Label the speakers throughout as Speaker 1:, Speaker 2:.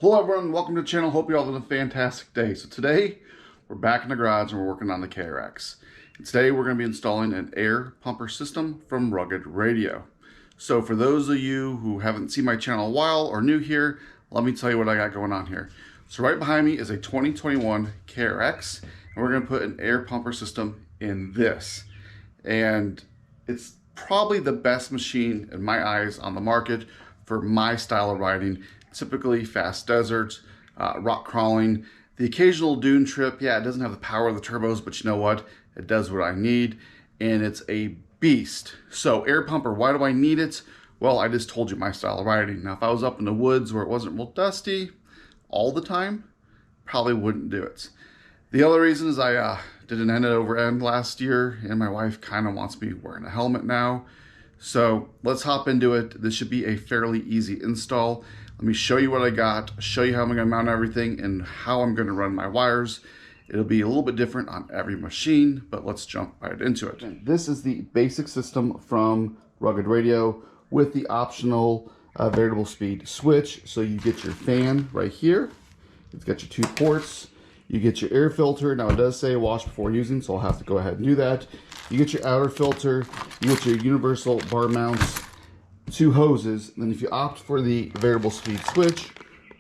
Speaker 1: Hello everyone, welcome to the channel. Hope you all had a fantastic day. So today, we're back in the garage and we're working on the KRX. And today we're going to be installing an air pumper system from Rugged Radio. So for those of you who haven't seen my channel in a while or new here, let me tell you what I got going on here. So right behind me is a 2021 KRX, and we're going to put an air pumper system in this. And it's probably the best machine in my eyes on the market for my style of riding. Typically fast deserts, rock crawling, the occasional dune trip. Yeah, it doesn't have the power of the turbos, but you know what? It does what I need, and it's a beast. So air pumper, why do I need it? Well, I just told you my style of riding. Now, if I was up in the woods where it wasn't real dusty all the time, probably wouldn't do it. The other reason is I did an end over end last year, and my wife kind of wants me wearing a helmet now. So let's hop into it. This should be a fairly easy install. Let me show you what I got, show you how I'm going to mount everything and how I'm going to run my wires. It'll be a little bit different on every machine, but let's jump right into it. This is the basic system from Rugged Radio with the optional variable speed switch. So you get your fan right here. It's got your 2 ports. You get your air filter. Now it does say wash before using, so I'll have to go ahead and do that. You get your outer filter. You get your universal bar mounts. 2 hoses. And then if you opt for the variable speed switch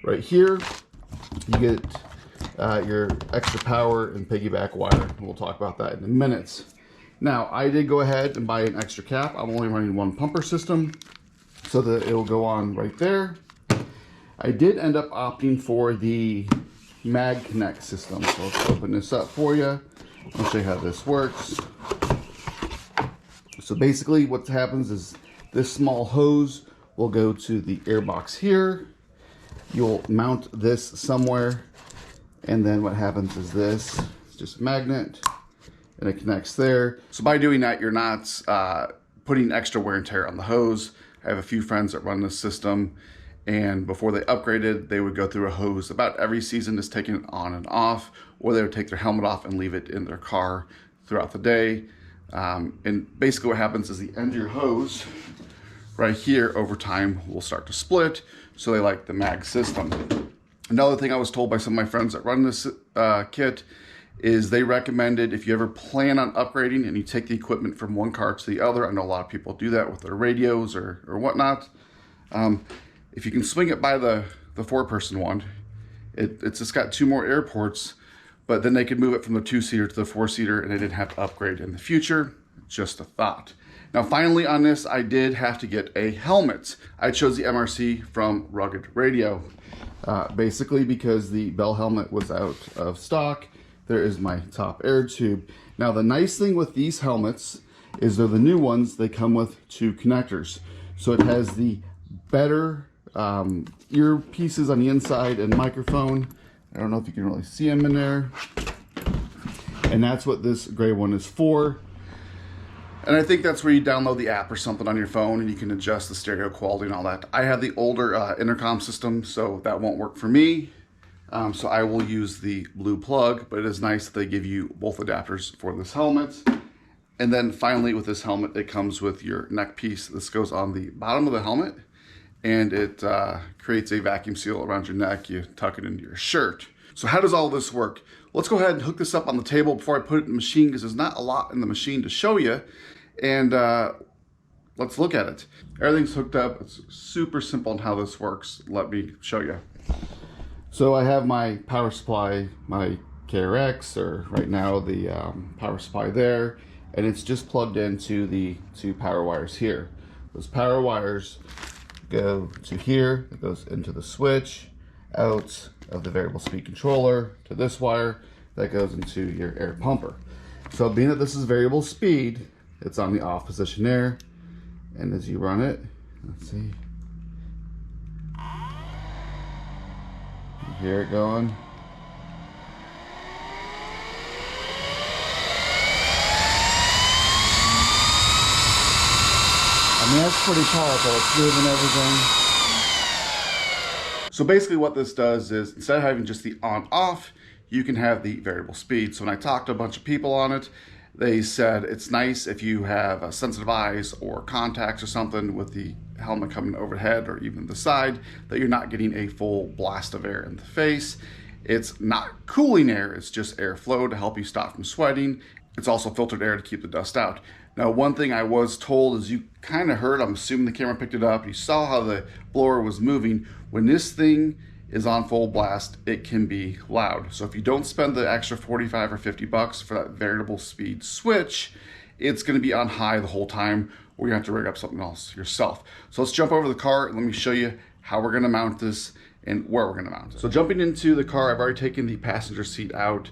Speaker 1: right here, you get your extra power and piggyback wire. And we'll talk about that in a minute. Now, I did go ahead and buy an extra cap. I'm only running 1 pumper system so that it'll go on right there. I did end up opting for the Mag Connect system. So let's open this up for you. I'll show you how this works. So basically what happens is this small hose will go to the air box here. You'll mount this somewhere, and then what happens is this is just a magnet, and it connects there. So by doing that, you're not putting extra wear and tear on the hose. I have a few friends that run this system, and before they upgraded, they would go through a hose about every season, just taking it on and off, or they would take their helmet off and leave it in their car throughout the day. And basically what happens is the end of your hose right here over time will start to split, so they like the mag system. Another thing I was told by some of my friends that run this kit is they recommended if you ever plan on upgrading and you take the equipment from one car to the other, I know a lot of people do that with their radios or whatnot, if you can swing it by the 4-person one, it's just got 2 more air ports, but then they could move it from the 2-seater to the 4-seater and they didn't have to upgrade in the future. Just a thought. Now finally on this, I did have to get a helmet. I chose the MRC from Rugged Radio. Basically because the Bell helmet was out of stock. There is my top air tube. Now the nice thing with these helmets is they're the new ones, they come with 2 connectors. So it has the better earpieces on the inside and microphone. I don't know if you can really see them in there. And that's what this gray one is for. And I think that's where you download the app or something on your phone and you can adjust the stereo quality and all that. I have the older intercom system, so that won't work for me. So I will use the blue plug, but it is nice that they give you both adapters for this helmet. And then finally with this helmet, it comes with your neck piece. This goes on the bottom of the helmet, and it creates a vacuum seal around your neck. You tuck it into your shirt. So how does all this work? Let's go ahead and hook this up on the table before I put it in the machine, because there's not a lot in the machine to show you. And let's look at it. Everything's hooked up. It's super simple on how this works. Let me show you. So I have my power supply, my KRX, or right now the power supply there, and it's just plugged into the 2 power wires here. Those power wires go to here, it goes into the switch, out of the variable speed controller to this wire that goes into your air pumper. So being that this is variable speed, it's on the off position there, and as you run it, let's see, you hear it going. I mean, that's pretty powerful. It's moving everything. So basically what this does is, instead of having just the on-off, you can have the variable speed. So when I talked to a bunch of people on it, They said it's nice if you have sensitive eyes or contacts or something with the helmet coming overhead or even the side, that you're not getting a full blast of air in the face. It's not cooling air, it's just airflow to help you stop from sweating. It's also filtered air to keep the dust out. Now, one thing I was told is, you kind of heard, I'm assuming the camera picked it up, you saw how the blower was moving. When this thing is on full blast, it can be loud. So if you don't spend the extra 45 or 50 bucks for that variable speed switch, it's gonna be on high the whole time, or you have to rig up something else yourself. So let's jump over to the car and let me show you how we're gonna mount this and where we're gonna mount it. So jumping into the car, I've already taken the passenger seat out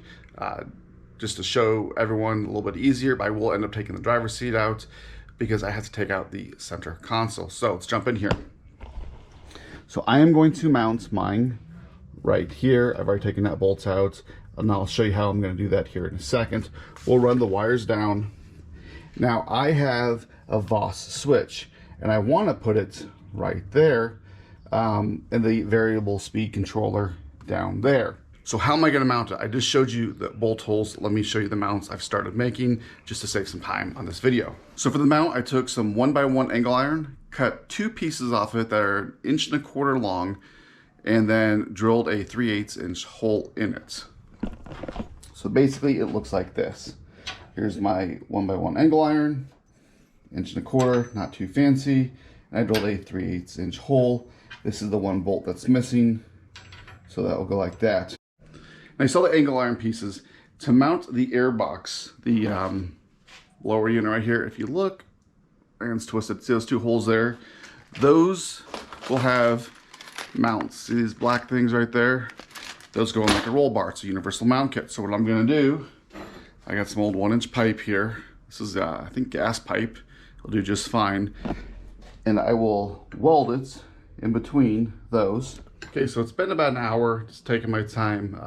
Speaker 1: just to show everyone a little bit easier, but I will end up taking the driver's seat out because I have to take out the center console. So let's jump in here. So I am going to mount mine right here. I've already taken that bolt out, and I'll show you how I'm going to do that here in a second. We'll run the wires down. Now I have a Voss switch, and I want to put it right there, and the variable speed controller down there. So how am I going to mount it? I just showed you the bolt holes. Let me show you the mounts I've started making just to save some time on this video. So for the mount, I took some 1x1 angle iron, cut 2 pieces off of it that are 1.25 inches long, and then drilled a 3/8 inch hole in it. So basically it looks like this. Here's my 1x1 angle iron, 1.25 inches, not too fancy. And I drilled a 3/8 inch hole. This is the one bolt that's missing, so that will go like that. And I saw the angle iron pieces. To mount the air box, the lower unit right here, if you look, and it's twisted, see those 2 holes there? Those will have mounts. See these black things right there? Those go in like a roll bar. It's a universal mount kit. So what I'm gonna do, I got some old 1-inch pipe here. This is, I think, gas pipe. It'll do just fine. And I will weld it in between those. Okay, so it's been about an hour, just taking my time.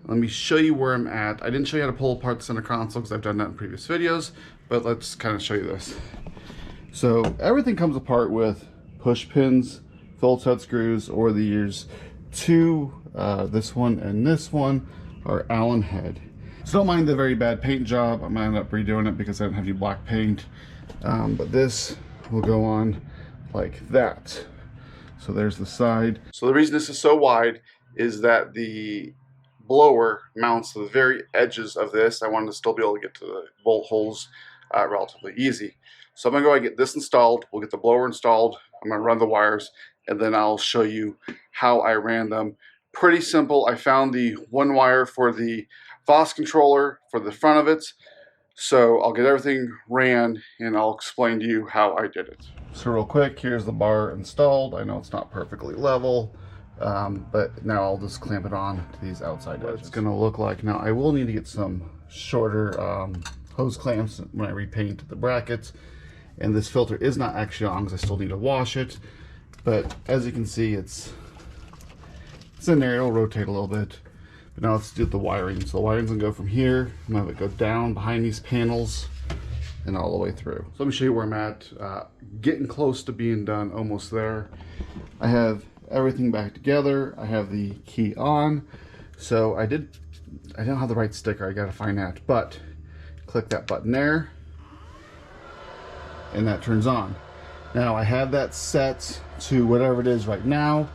Speaker 1: Let me show you where I'm at. I didn't show you how to pull apart the center console because I've done that in previous videos, but let's kind of show you this. So everything comes apart with push pins, Phillips head screws, or these 2, this one and this one are Allen head. So don't mind the very bad paint job. I'm gonna end up redoing it because I don't have any black paint. But this will go on like that. So there's the side. So the reason this is so wide is that the blower mounts to the very edges of this. I wanted to still be able to get to the bolt holes relatively easy. So I'm gonna go ahead and get this installed. We'll get the blower installed. I'm gonna run the wires, and then I'll show you how I ran them. Pretty simple. I found the 1 wire for the Voss controller for the front of it. So I'll get everything ran and I'll explain to you how I did it. So real quick, here's the bar installed. I know it's not perfectly level, but now I'll just clamp it on to these outside edges. It's gonna look like, now I will need to get some shorter hose clamps when I repaint the brackets. And this filter is not actually on because I still need to wash it. But as you can see, it's in there. It'll rotate a little bit. But now let's do the wiring. So the wiring's gonna go from here. I'm gonna have it go down behind these panels and all the way through. So let me show you where I'm at. Getting close to being done, almost there. I have everything back together. I have the key on. So I don't have the right sticker. I gotta find that. But click that button there, and that turns on. Now I have that set to whatever it is right now,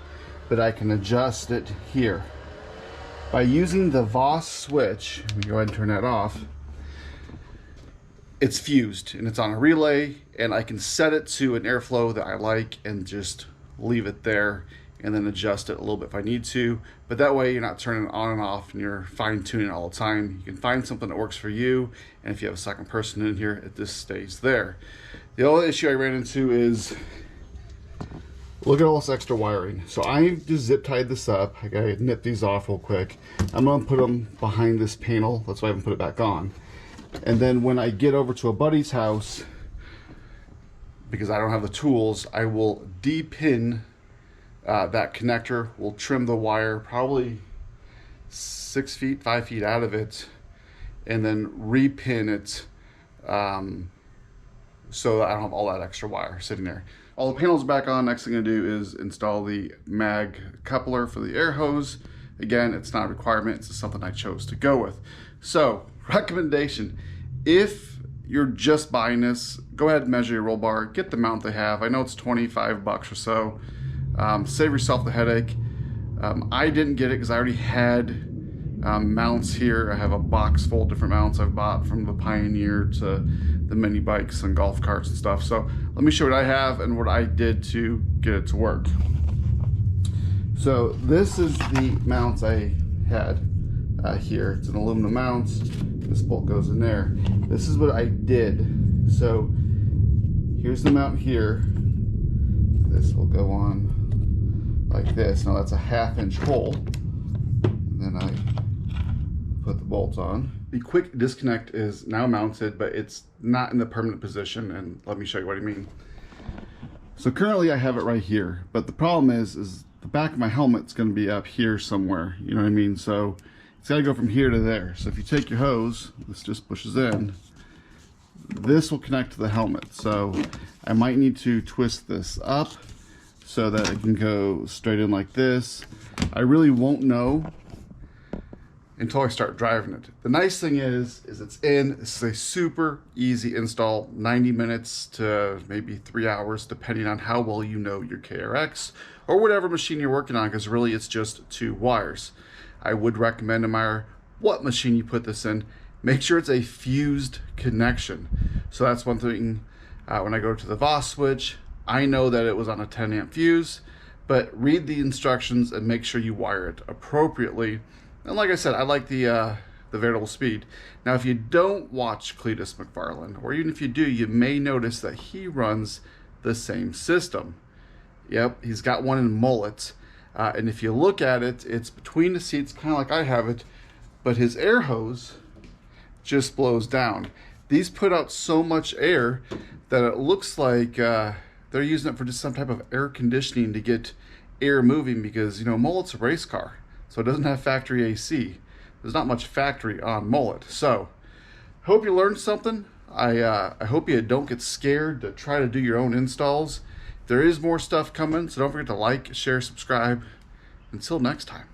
Speaker 1: but I can adjust it here. By using the Voss switch, let me go ahead and turn that off, it's fused and it's on a relay, and I can set it to an airflow that I like and just leave it there and then adjust it a little bit if I need to. But that way you're not turning it on and off and you're fine tuning it all the time. You can find something that works for you, and if you have a second person in here, it just stays there. The only issue I ran into is, look at all this extra wiring. So I just zip tied this up. I gotta nip these off real quick. I'm gonna put them behind this panel. That's why I haven't put it back on. And then when I get over to a buddy's house, because I don't have the tools, I will de-pin that connector. We'll trim the wire probably 6 feet, 5 feet out of it, and then repin it so that I don't have all that extra wire sitting there. All the panels back on. Next thing I do is install the mag coupler for the air hose. Again, it's not a requirement, it's just something I chose to go with. So, recommendation, If you're just buying this, go ahead and measure your roll bar, get the mount they have. I know it's 25 bucks or so. Save yourself the headache. I didn't get it because I already had mounts here. I have a box full of different mounts I've bought, from the Pioneer to the mini bikes and golf carts and stuff. So let me show what I have and what I did to get it to work. So this is the mounts I had here. It's an aluminum mount. This bolt goes in there. This is what I did. So here's the mount here. This will go on like this. Now that's a 1/2 inch hole. And then I put the bolts on. The quick disconnect is now mounted, but it's not in the permanent position, and let me show you what I mean. So currently I have it right here, but the problem is the back of my helmet's going to be up here somewhere, you know what I mean? So it's got to go from here to there. So if you take your hose, this just pushes in, this will connect to the helmet. So I might need to twist this up so that it can go straight in like this. I really won't know until I start driving it. The nice thing is it's in. This is a super easy install, 90 minutes to maybe 3 hours, depending on how well you know your KRX or whatever machine you're working on, because really it's just 2 wires. I would recommend, no matter what machine you put this in, make sure it's a fused connection. So that's one thing. When I go to the Voss switch, I know that it was on a 10 amp fuse, but read the instructions and make sure you wire it appropriately. And like I said, I like the variable speed. Now, if you don't watch Cletus McFarland, or even if you do, you may notice that he runs the same system. Yep, he's got one in mullet. And if you look at it, it's between the seats, kind of like I have it, but his air hose just blows down. These put out so much air that it looks like they're using it for just some type of air conditioning to get air moving, because, you know, mullet's a race car. So it doesn't have factory AC. There's not much factory on mullet. So hope you learned something. I hope you don't get scared to try to do your own installs. There is more stuff coming, so don't forget to like, share, subscribe. Until next time.